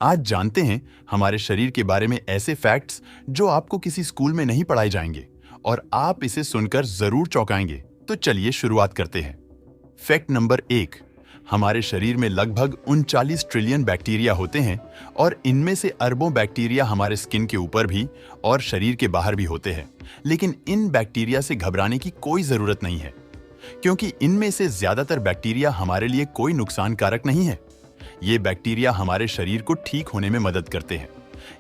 आज जानते हैं हमारे शरीर के बारे में ऐसे फैक्ट्स जो आपको किसी स्कूल में नहीं पढ़ाए जाएंगे और आप इसे सुनकर जरूर चौंकाएंगे। तो चलिए शुरुआत करते हैं। Fact number 1। हमारे शरीर में लगभग 39 ट्रिलियन बैक्टीरिया होते हैं और इनमें से अरबों बैक्टीरिया हमारे स्किन के ऊपर भी और शरीर के बाहर भी होते हैं। लेकिन इन बैक्टीरिया से घबराने की कोई जरूरत नहीं है, क्योंकि इनमें से ज्यादातर बैक्टीरिया हमारे लिए कोई नुकसान कारक नहीं है। ये बैक्टीरिया हमारे शरीर को ठीक होने में मदद करते हैं।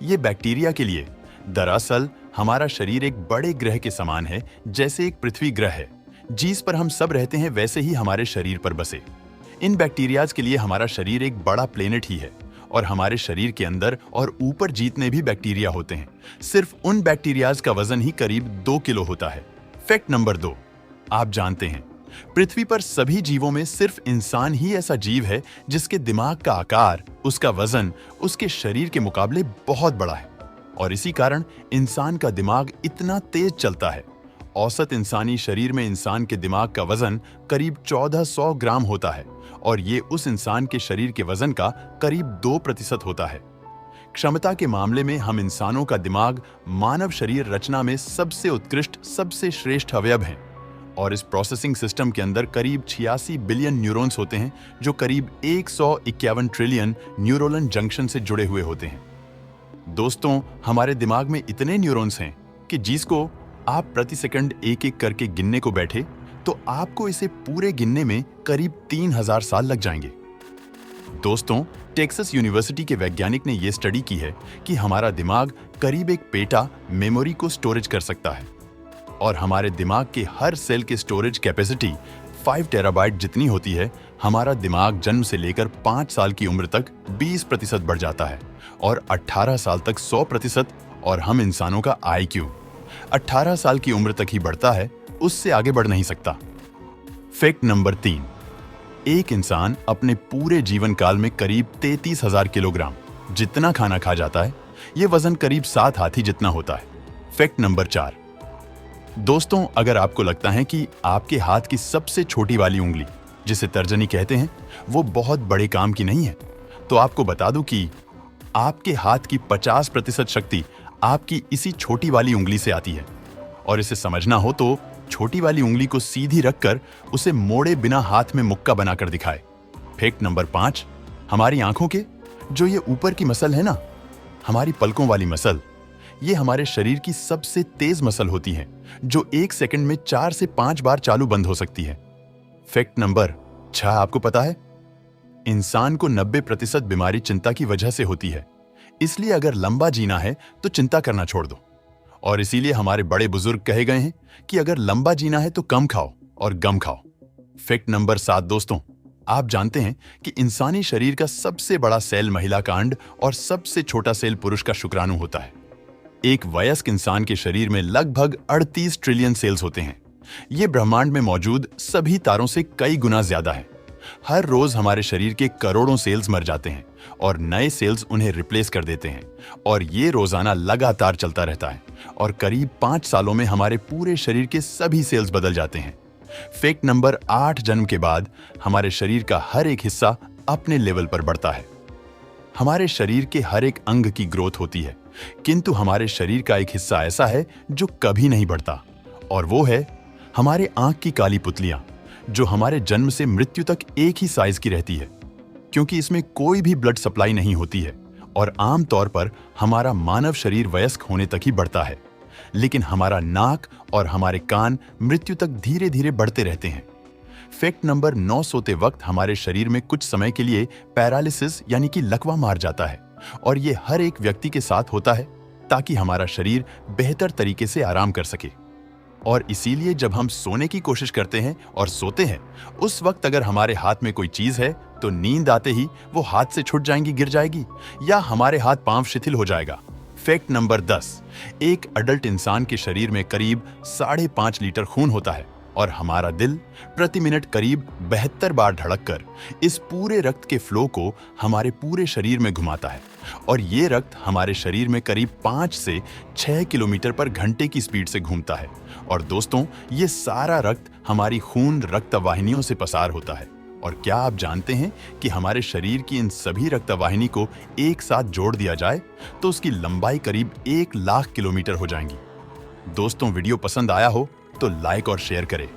ये बैक्टीरिया के लिए दरअसल हमारा शरीर एक बड़े ग्रह के समान है। जैसे एक पृथ्वी ग्रह है जिस पर हम सब रहते हैं, वैसे ही हमारे शरीर पर बसे इन बैक्टीरियाज के लिए हमारा शरीर एक बड़ा प्लेनेट ही है। और हमारे शरीर के अंदर और ऊपर जितने भी बैक्टीरिया होते हैं, सिर्फ उन बैक्टीरियाज का वजन ही करीब 2 किलो होता है। Fact number 2। आप जानते हैं पृथ्वी पर सभी जीवों में सिर्फ इंसान ही ऐसा जीव है जिसके दिमाग का आकार, उसका वजन उसके शरीर के मुकाबले बहुत बड़ा है। और इसी कारण इंसान का दिमाग इतना तेज चलता है। औसत इंसानी शरीर में इंसान के दिमाग का वजन करीब 1400 ग्राम होता है और ये उस इंसान के शरीर के वजन का करीब 2% होता है। क्षमता के मामले में हम इंसानों का दिमाग मानव शरीर रचना में सबसे उत्कृष्ट, सबसे श्रेष्ठ अवयव हैं। और इस प्रोसेसिंग सिस्टम के अंदर करीब 86 बिलियन न्यूरॉन्स होते हैं जो करीब 151 ट्रिलियन न्यूरोनल जंक्शन से जुड़े हुए होते हैं। दोस्तों, हमारे दिमाग में इतने न्यूरॉन्स हैं कि जिसको आप प्रति सेकंड एक एक करके गिनने को बैठे तो आपको इसे पूरे गिनने में करीब 3000 साल लग जाएंगे। दोस्तों, टेक्सास यूनिवर्सिटी के वैज्ञानिक ने यह स्टडी की है कि हमारा दिमाग करीब एक पेटा मेमोरी को स्टोरेज कर सकता है और हमारे दिमाग के हर सेल की स्टोरेज कैपेसिटी 5 टेराबाइट जितनी होती है। हमारा दिमाग जन्म से लेकर 5 साल की उम्र तक 20% बढ़ जाता है और 18 साल तक 100%। और हम इंसानों का IQ 18 साल की उम्र तक ही बढ़ता है, उससे आगे बढ़ नहीं सकता। Fact number 3। एक इंसान अपने पूरे जीवन काल में करीब 33,000 किलोग्राम जितना खाना खा जाता है। यह वजन करीब 7 हाथी जितना होता है। Fact number 4। दोस्तों, अगर आपको लगता है कि आपके हाथ की सबसे छोटी वाली उंगली, जिसे तर्जनी कहते हैं, वो बहुत बड़े काम की नहीं है, तो आपको बता दूं कि आपके हाथ की 50% शक्ति आपकी इसी छोटी वाली उंगली से आती है। और इसे समझना हो तो छोटी वाली उंगली को सीधी रखकर उसे मोड़े बिना हाथ में मुक्का बनाकर दिखाए। Fact number 5। हमारी आंखों के जो ये ऊपर की मसल है ना, हमारी पलकों वाली मसल, ये हमारे शरीर की सबसे तेज मसल होती है जो 1 सेकंड में 4 से 5 बार चालू बंद हो सकती है। Fact number 6। आपको पता है इंसान को 90% बीमारी चिंता की वजह से होती है। इसलिए अगर लंबा जीना है तो चिंता करना छोड़ दो। और इसीलिए हमारे बड़े बुजुर्ग कहे गए हैं कि अगर लंबा जीना है तो कम खाओ और गम खाओ। Fact number 7। दोस्तों, आप जानते हैं कि इंसानी शरीर का सबसे बड़ा सेल महिला का अंड और सबसे छोटा सेल पुरुष का शुक्राणु होता है। एक वयस्क इंसान के शरीर में लगभग 38 ट्रिलियन सेल्स होते हैं। ये ब्रह्मांड में मौजूद सभी तारों से कई गुना ज्यादा है। हर रोज हमारे शरीर के करोड़ों सेल्स मर जाते हैं और नए सेल्स उन्हें रिप्लेस कर देते हैं। और ये रोजाना लगातार चलता रहता है और करीब 5 सालों में हमारे पूरे शरीर के सभी सेल्स बदल जाते हैं। Fact number 8। जन्म के बाद हमारे शरीर का हर एक हिस्सा अपने लेवल पर बढ़ता है। हमारे शरीर के हर एक अंग की ग्रोथ होती है, किंतु हमारे शरीर का एक हिस्सा ऐसा है जो कभी नहीं बढ़ता, और वो है हमारे आंख की काली पुतलियां, जो हमारे जन्म से मृत्यु तक एक ही साइज की रहती है, क्योंकि इसमें कोई भी ब्लड सप्लाई नहीं होती है और आमतौर पर हमारा मानव शरीर वयस्क होने तक ही बढ़ता है। लेकिन हमारा नाक और हमारे कान मृत्यु तक धीरे धीरे बढ़ते रहते हैं। Fact number 9। सोते वक्त हमारे शरीर में कुछ समय के लिए पैरालिसिस यानी कि लकवा मार जाता है और ये हर एक व्यक्ति के साथ होता है ताकि हमारा शरीर बेहतर तरीके से आराम कर सके। और इसीलिए जब हम सोने की कोशिश करते हैं और सोते हैं, उस वक्त अगर हमारे हाथ में कोई चीज है तो नींद आते ही वो हाथ से छूट जाएंगी, गिर जाएगी, या हमारे हाथ पांव शिथिल हो जाएगा। Fact number 10। एक अडल्ट इंसान के शरीर में करीब 5.5 लीटर खून होता है और हमारा दिल प्रति मिनट करीब 72 बार धड़ककर इस पूरे रक्त के फ्लो को हमारे पूरे शरीर में घुमाता है। और ये रक्त हमारे शरीर में करीब 5 से 6 किलोमीटर पर घंटे की स्पीड से घूमता है। और दोस्तों, ये सारा रक्त हमारी खून रक्त वाहिनियों से पसार होता है और क्या आप जानते हैं कि हमारे शरीर की इन सभी रक्तवाहिनी को एक साथ जोड़ दिया जाए तो उसकी लंबाई करीब 1 लाख किलोमीटर हो जाएंगी। दोस्तों, वीडियो पसंद आया हो तो लाइक और शेयर करें।